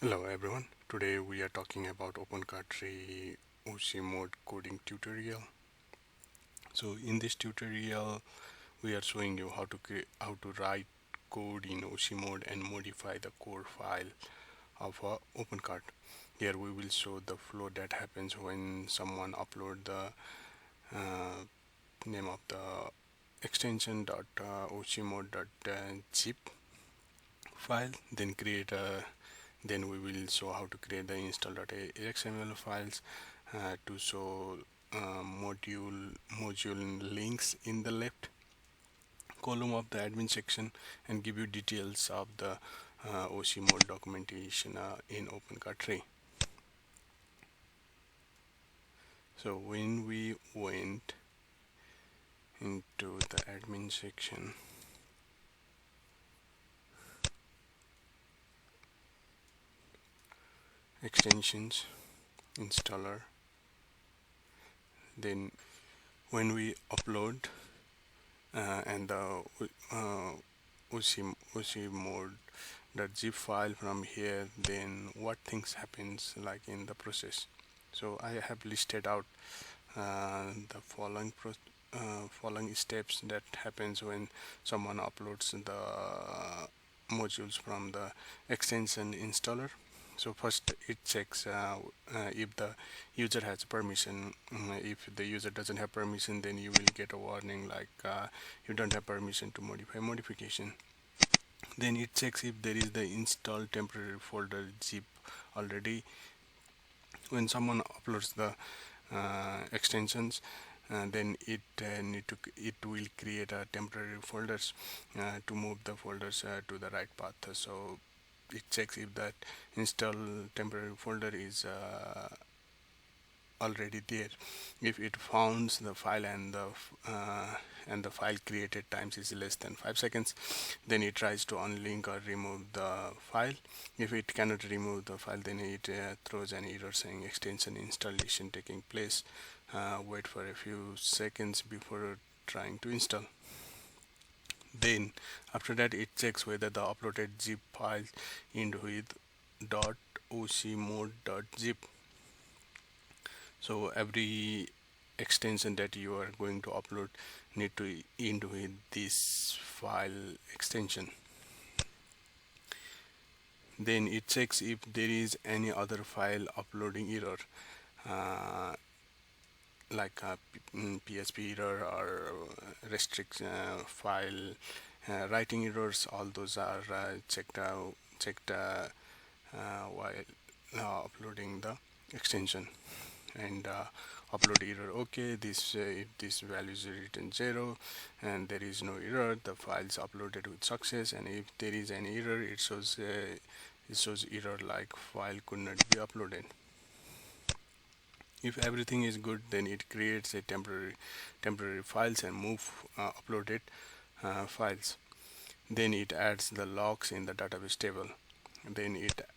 Hello everyone, today we are talking about Opencart ocmod coding tutorial. So in this tutorial we are showing you how to write code in ocmod and modify the core file of Opencart. Here we will show the flow that happens when someone upload the name of the extension .ocmod.zip file, then we will show how to create the install.xml files to show module links in the left column of the admin section and give you details of the ocmod documentation in Opencart tray. So when we went into the admin section, extensions, installer, then when we upload and the ocmod.zip file from here, then what things happens like in the process. So I have listed out the following steps that happens when someone uploads the modules from the extension installer. So first it checks if the user has permission. If the user doesn't have permission, then you will get a warning like you don't have permission to modify modification. Then it checks if there is the install temporary folder zip already. When someone uploads the extensions, then it will create a temporary folders to move the folders to the right path. So it checks if that install temporary folder is already there. If it founds the file and the file created times is less than 5 seconds, then it tries to unlink or remove the file. If it cannot remove the file, then it throws an error saying extension installation taking place. Wait for a few seconds before trying to install. Then after that it checks whether the uploaded zip file end with .ocmod.zip. So every extension that you are going to upload need to end with this file extension. Then it checks if there is any other file uploading error, like a PHP error or restrict file writing errors. All those are checked while uploading the extension. And upload error, okay, this if this value is written 0 and there is no error, the file is uploaded with success. And if there is an error, it shows error like file could not be uploaded. If everything is good, then it creates a temporary files and move uploaded files. Then it adds the logs in the database table. Then it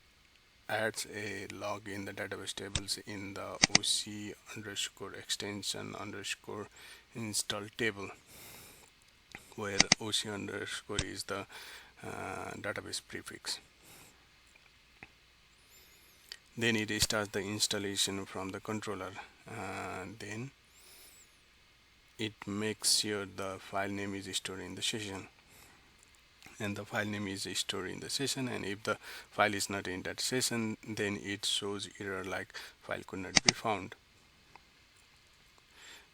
adds a log in the database tables in the oc_extension_install table, where oc_ is the database prefix. Then it starts the installation from the controller. Then it makes sure the file name is stored in the session, and the file name is stored in the session. And if the file is not in that session, then it shows error like file could not be found.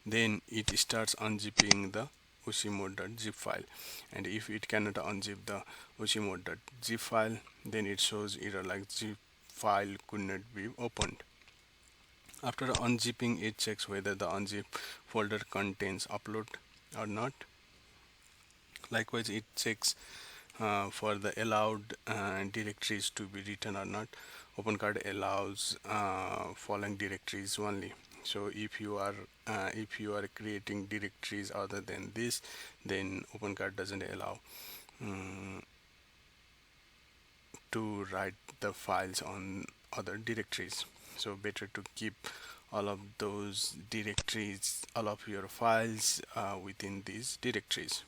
Then it starts unzipping the ocmod.zip file, and if it cannot unzip the ocmod.zip file, then it shows error like zip file could not be opened. After unzipping, it checks whether the unzip folder contains upload or not. Likewise, it checks for the allowed directories to be written or not. Opencart allows following directories only. So if you are creating directories other than this, then Opencart doesn't allow to write the files on other directories. So better to keep all of those directories, all of your files within these directories.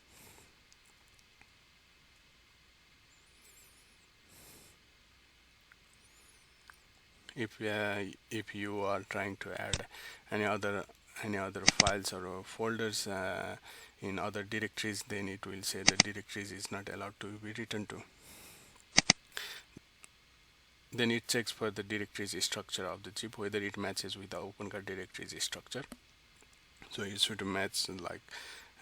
If you are trying to add any other files or folders in other directories, then it will say the directories is not allowed to be written to. Then it checks for the directories structure of the zip, whether it matches with the Opencart directories structure. So it should match like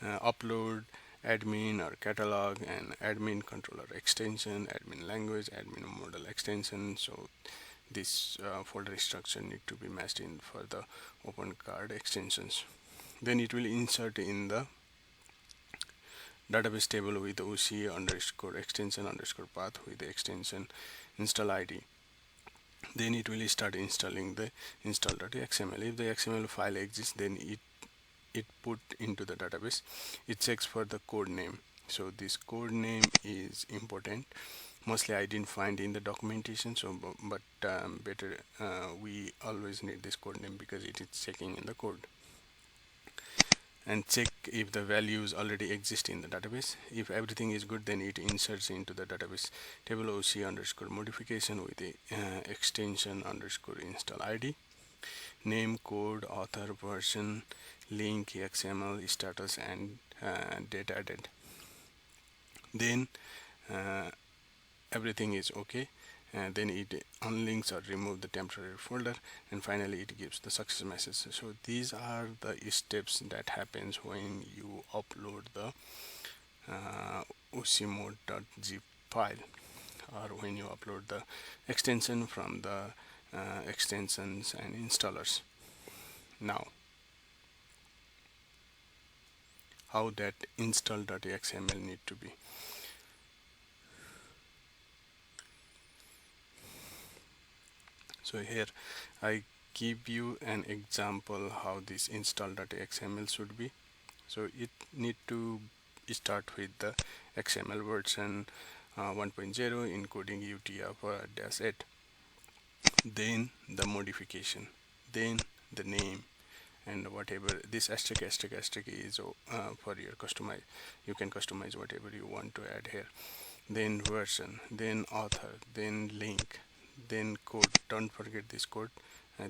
upload, admin or catalog, and admin controller extension, admin language, admin model extension. So this folder structure need to be matched in for the Opencart extensions. Then it will insert in the database table with OC underscore extension underscore path with the extension install ID. Then it will start installing the install.xml. If the XML file exists, then it put into the database. It checks for the code name. So this code name is important. Mostly I didn't find in the documentation, so but better we always need this code name because it is checking in the code. And check if the values already exist in the database. If everything is good, then it inserts into the database table OC underscore modification with the extension underscore install ID, name, code, author, version, link, XML, status, and date added. Then everything is okay, and then it unlinks or remove the temporary folder, and finally it gives the success message. So these are the steps that happens when you upload the ocmod.zip file, or when you upload the extension from the extensions and installers. Now, how that install.xml need to be. So here I give you an example how this install.xml should be. So it need to start with the XML version 1.0 encoding UTF-8, then the modification, then the name, and whatever this asterisk is for your customize. You can customize whatever you want to add here. Then version, then author, then link, then code. Don't forget this code.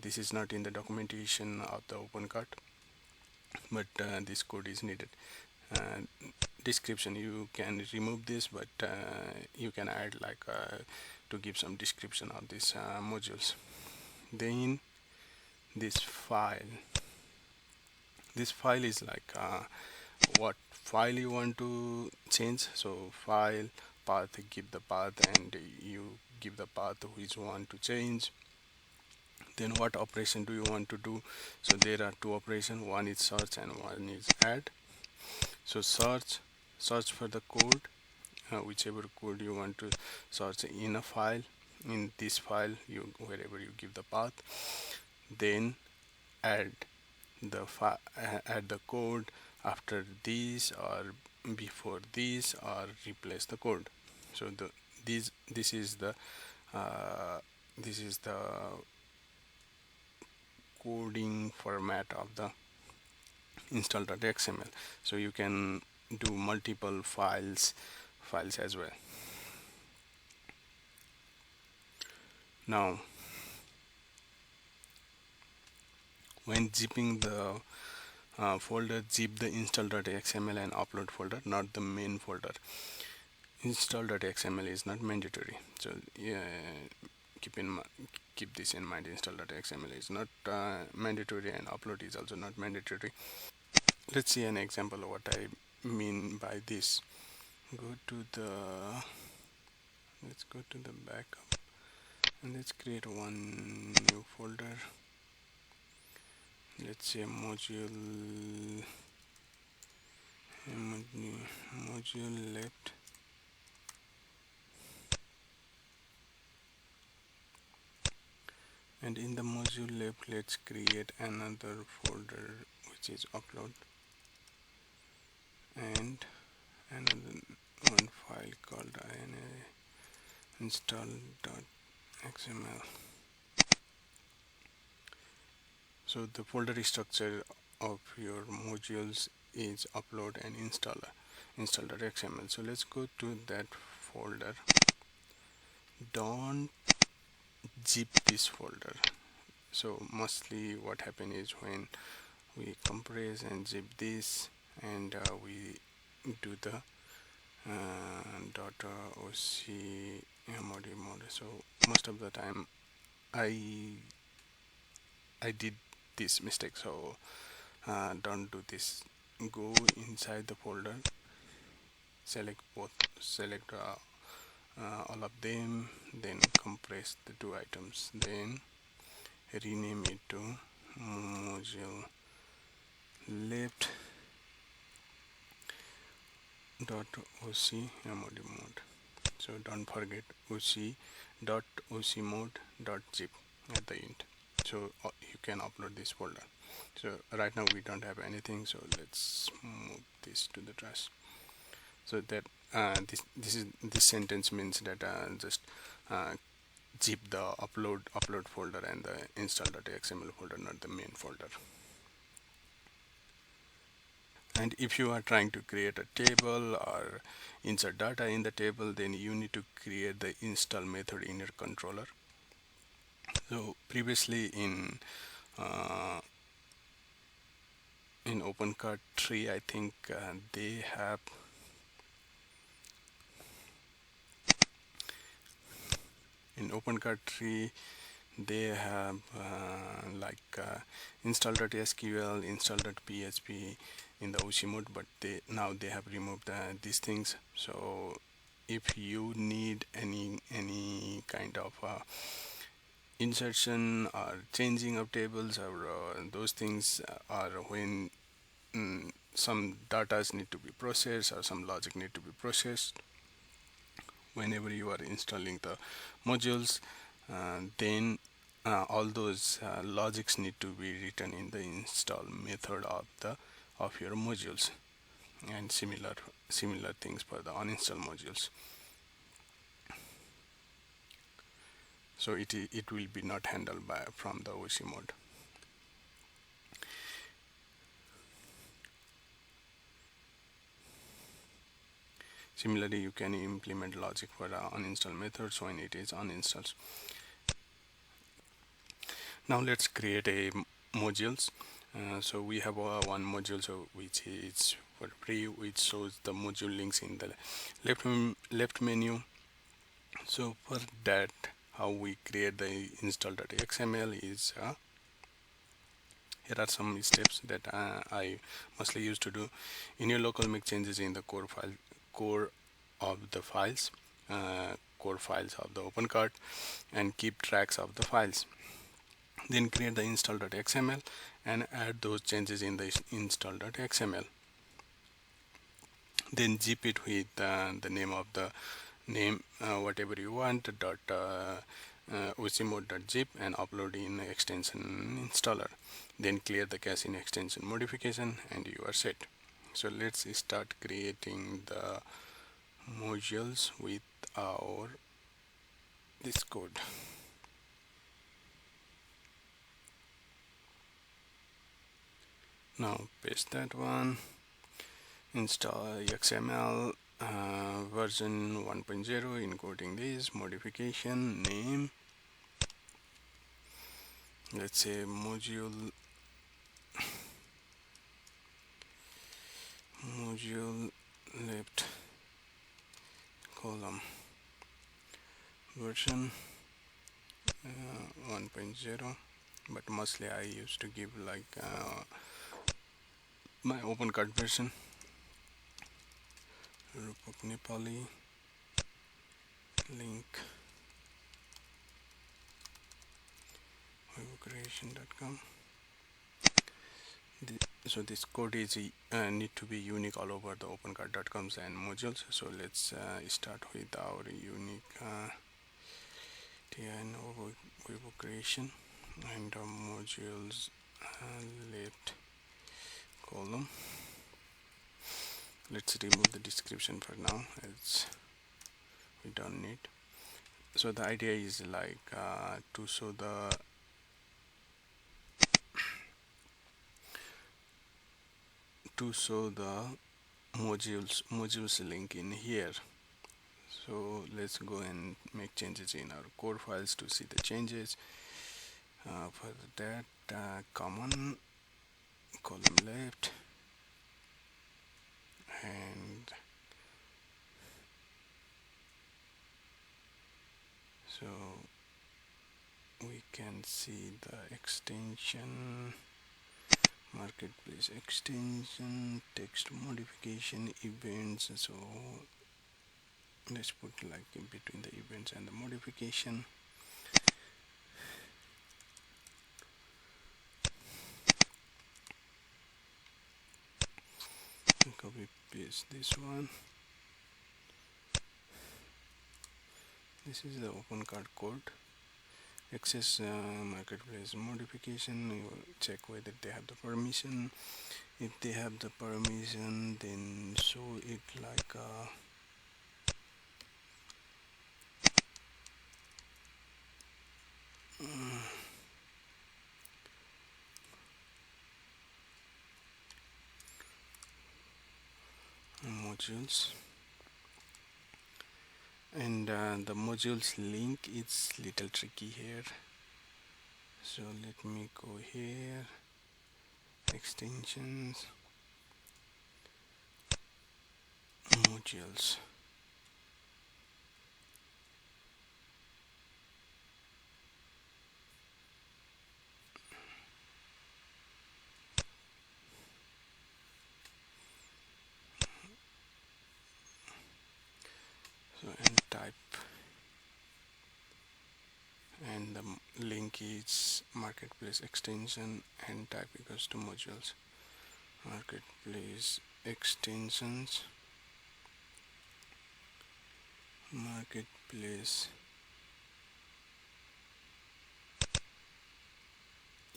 This is not in the documentation of the Opencart, but this code is needed. Description, you can remove this, but you can add like to give some description of these modules. Then this file is like what file you want to change. So file, path, give the path, and you give the path which you want to change. Then what operation do you want to do? So there are two operations, one is search and one is add. So search for the code, whichever code you want to search in a file. In this file, wherever you give the path, then add the code after this or before this, or replace the code. So this is the coding format of the install.xml. So you can do multiple files as well. Now, when zipping the folder, zip the install.xml and upload folder, not the main folder. Install.xml is not mandatory, so keep this in mind. Install.xml is not mandatory, and upload is also not mandatory. Let's see an example of what I mean by this. Let's go to the backup, and let's create one new folder. Let's say module left. And in the module left, let's create another folder which is upload, and another one file called install.xml. So the folder structure of your modules is upload and install.xml. So let's go to that folder. Don't zip this folder. So mostly what happen is when we compress and zip this, and we do the .ocmod. So most of the time I did this mistake, so don't do this. Go inside the folder, select all of them, then compress the two items, then rename it to module left .ocmod. So don't forget ocmod.zip at the end, so you can upload this folder. So right now we don't have anything, so let's move this to the trash. So that this sentence means that just zip the upload folder and the install.xml folder, not the main folder. And if you are trying to create a table or insert data in the table, then you need to create the install method in your controller. So previously uh, in Opencart 3, I think they have in Opencart 3 they have install.sql, install.php in the OC mode, but now they have removed these things. So if you need any kind of insertion or changing of tables or those things, are when some data need to be processed or some logic need to be processed, whenever you are installing the modules, then all those logics need to be written in the install method of your modules, and similar things for the uninstall modules. So it will be not handled from the OC mode. Similarly, you can implement logic for uninstall methods when it is uninstalled. Now let's create a modules. So we have one module, so which is for free, which shows the module links in the left menu. So for that, how we create the install.xml is here are some steps that I mostly used to do. In your local, make changes in the core of the files, core files of the Opencart, and keep tracks of the files. Then create the install.xml and add those changes in the install.xml. Then zip it with the name of the whatever you want, ocmod.zip, and upload in extension installer. Then clear the cache in extension modification, and you are set. So let's start creating the modules with this code. Now paste that one, install XML version 1.0, encoding this, modification, name, let's say module left column, version 1.0, but mostly I used to give like my Opencart version. Rupak Nepali, link creation.com. So this code is need to be unique all over the opencart.coms and modules. So let's start with our unique TN creation and modules left column. Let's remove the description for now, as we don't need. So the idea is like to show the modules link in here. So let's go and make changes in our code files to see the changes. For that, common column left, and so we can see the extension, marketplace extension, text modification, events. So let's put like in between the events and the modification. Copy paste this one. This is the Opencart code. Access marketplace modification. You check whether they have the permission. If they have the permission, then show it like a modules, and the modules link is little tricky here, so let me go here, extensions, modules. So and type, and the link is marketplace extension and type equals to modules, marketplace extensions, marketplace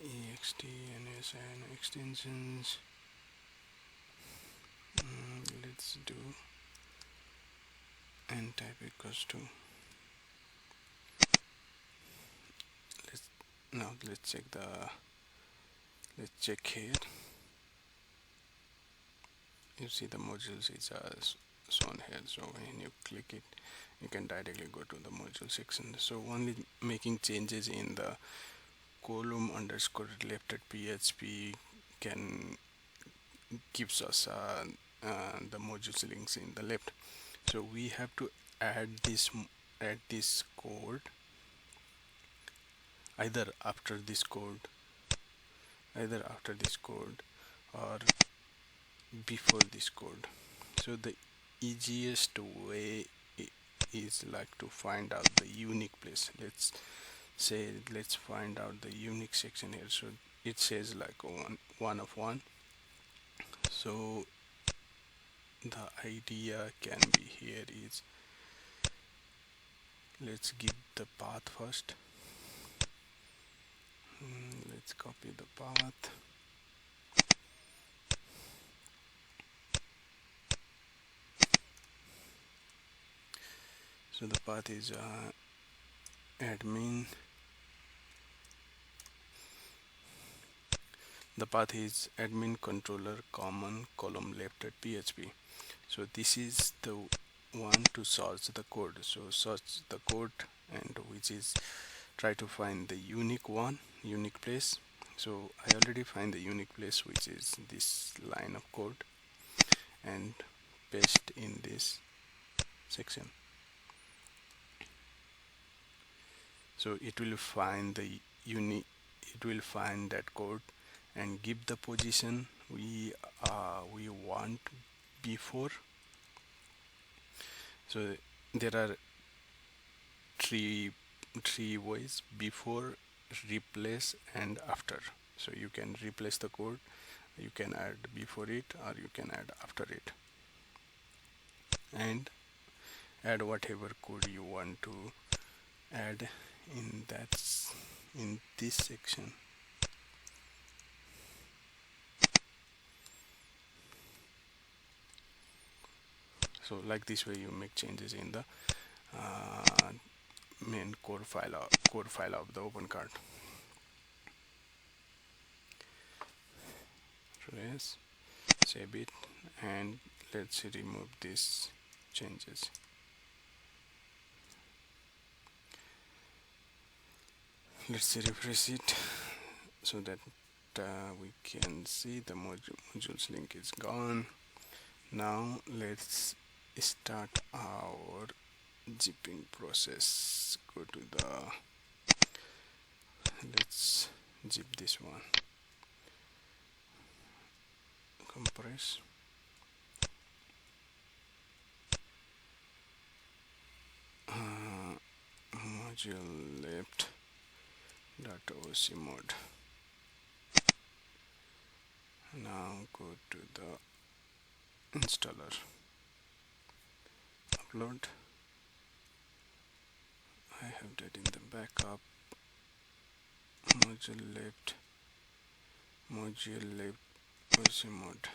ext nsn extensions. Let's do and type equals to, let's check here. You see the modules is shown here, so when you click it you can directly go to the module section. So only making changes in the column underscore left PHP can gives us the modules links in the left. So we have to add this code either after this code or before this code. So the easiest way is like to find out the unique place. Let's find out the unique section here. So it says like one of one. So the idea can be here is, let's give the path first. Let's copy the path. So the path is admin. The path is admin controller common column left .php. So this is the one to search the code. So search the code, and which is try to find the unique place. So I already find the unique place, which is this line of code, and paste in this section. So it will find the that code and give the position we want before. So there are three ways: before, replace, and after. So you can replace the code, you can add before it, or you can add after it, and add whatever code you want to add in this section. So like this way you make changes in the main code file of the Opencart. Yes, save it, and let's remove these changes. let's refresh it so that we can see the modules link is gone. Now let's start our zipping process. Go to the, let's zip this one, compress, module left dot ocmod. Now go to the installer, upload. I have that in the backup, module left ocmod.zip.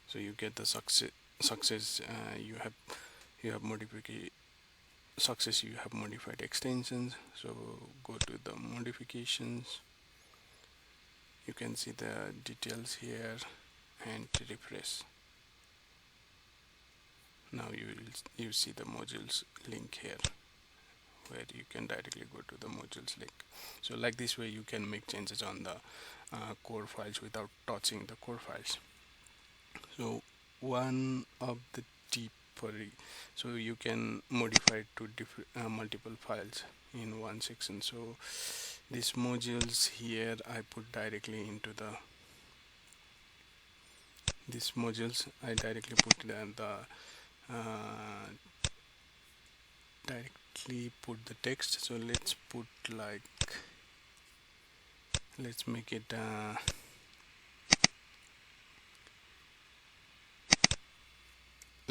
So you get the success. You have modification success. You have modified extensions. So go to the modifications. You can see the details here and refresh. Now you see the modules link here, where you can directly go to the modules link. So like this way you can make changes on the core files without touching the core files. So one of the tip for so you can modify to multiple files in one section. So these modules here I put directly into the directly put the text. So let's put like, let's make it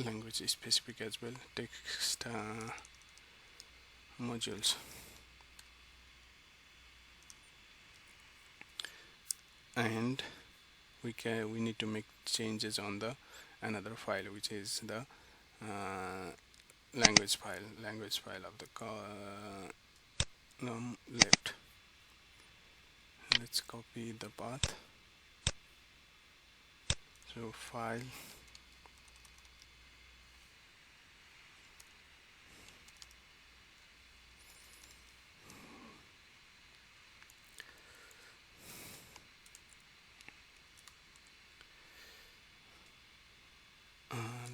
language specific as well, text modules. And we need to make changes on the another file, which is the language file of the column left. Let's copy the path. So file,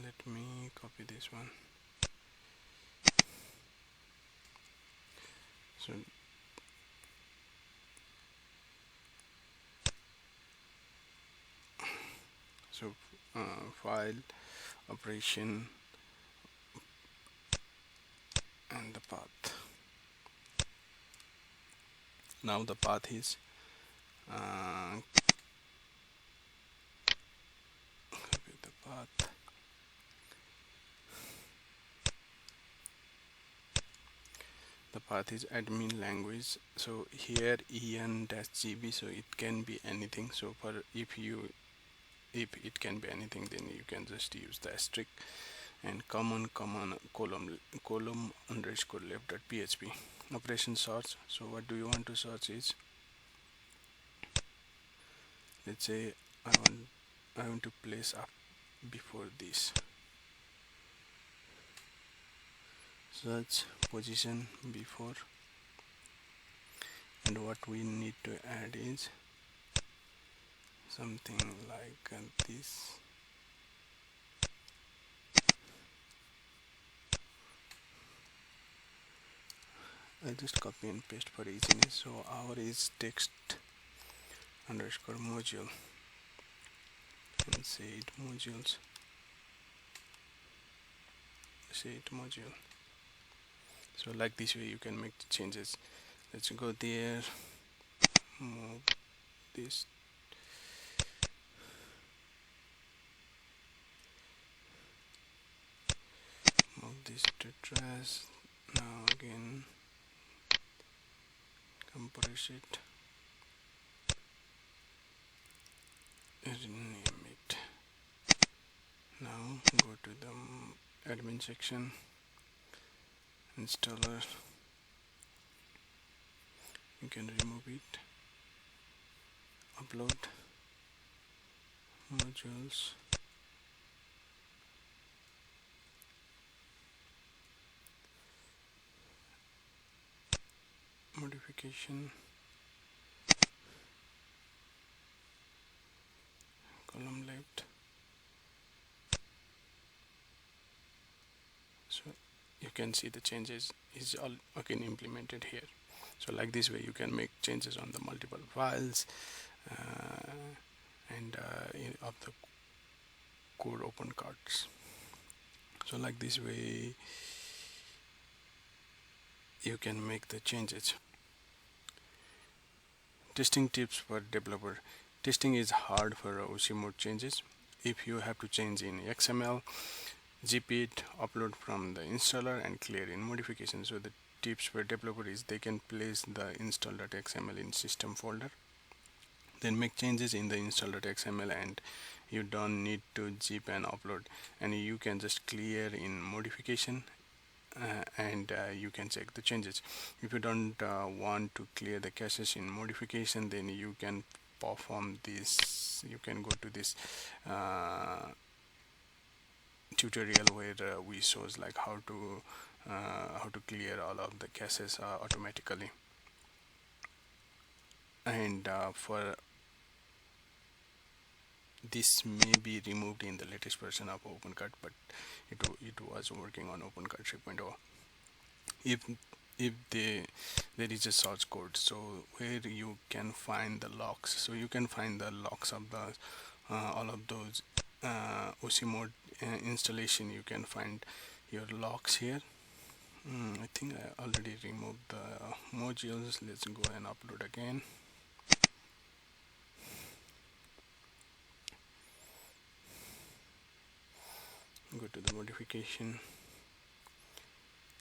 let me copy this one. So file, operation, and the path. Now the path is copy the path. The path is admin language. So here en-gb, so it can be anything. So for if it can be anything, then you can just use the asterisk and column underscore left.php. Operation search. So what do you want to search is, let's say I want to place up before this. Search position before, and what we need to add is something like this. I just copy and paste for easiness. So our is text underscore module, and say it module. So like this way you can make the changes. Let's go there, move this, to trash. Now again compress it, rename it. Now go to the admin section, installer, you can remove it, upload, modules, modification, column left. So you can see the changes is all again implemented here. So like this way you can make changes on the multiple files and of the code open carts. So like this way you can make the changes. Testing tips for developer. Testing is hard for ocmod changes. If you have to change in XML, zip it, upload from the installer and clear in modification. So the tips for developer is they can place the install.xml in system folder, then make changes in the install.xml, and you don't need to zip and upload, and you can just clear in modification and you can check the changes. If you don't want to clear the caches in modification, then you can perform this. You can go to this tutorial where we shows like how to clear all of the caches automatically. And for this may be removed in the latest version of Opencart, but it was working on Opencart 3.0. If there is a source code, so where you can find the logs, so you can find the logs of the all of those ocmod installation. You can find your logs here. I think I already removed the modules. Let's go and upload again. Go to the modification,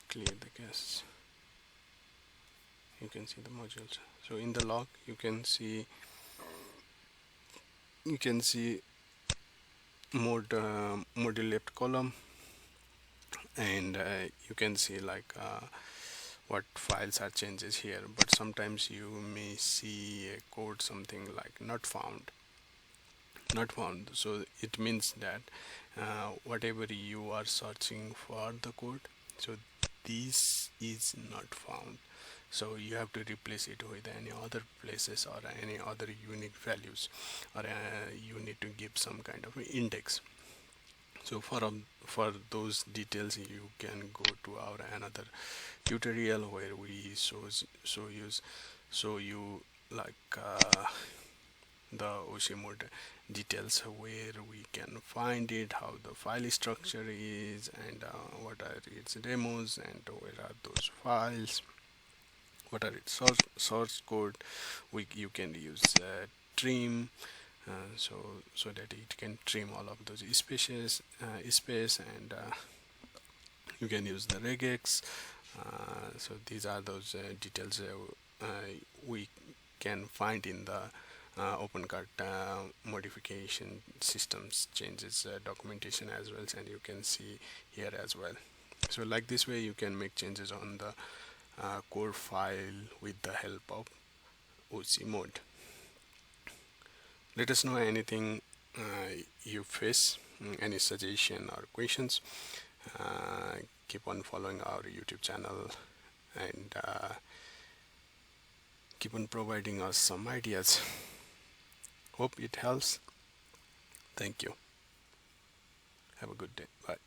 clear the cache. You can see the modules. So in the log you can see module left column, and you can see like what files are changes here, but sometimes you may see a code something like not found. So it means that whatever you are searching for the code, so this is not found, so you have to replace it with any other places or any other unique values, or you need to give some kind of index. So for those details you can go to our another tutorial where we show you like the ocmod details, where we can find it, how the file structure is, and what are its demos, and where are those files, what are its source code. You can use trim, so that it can trim all of those space, and you can use the regex. So these are those details we can find in the Opencart modification systems changes documentation as well, and you can see here as well. So like this way you can make changes on the core file with the help of ocmod. Let us know anything you face, any suggestion or questions. Keep on following our YouTube channel, and keep on providing us some ideas. Hope it helps. Thank you. Have a good day. Bye.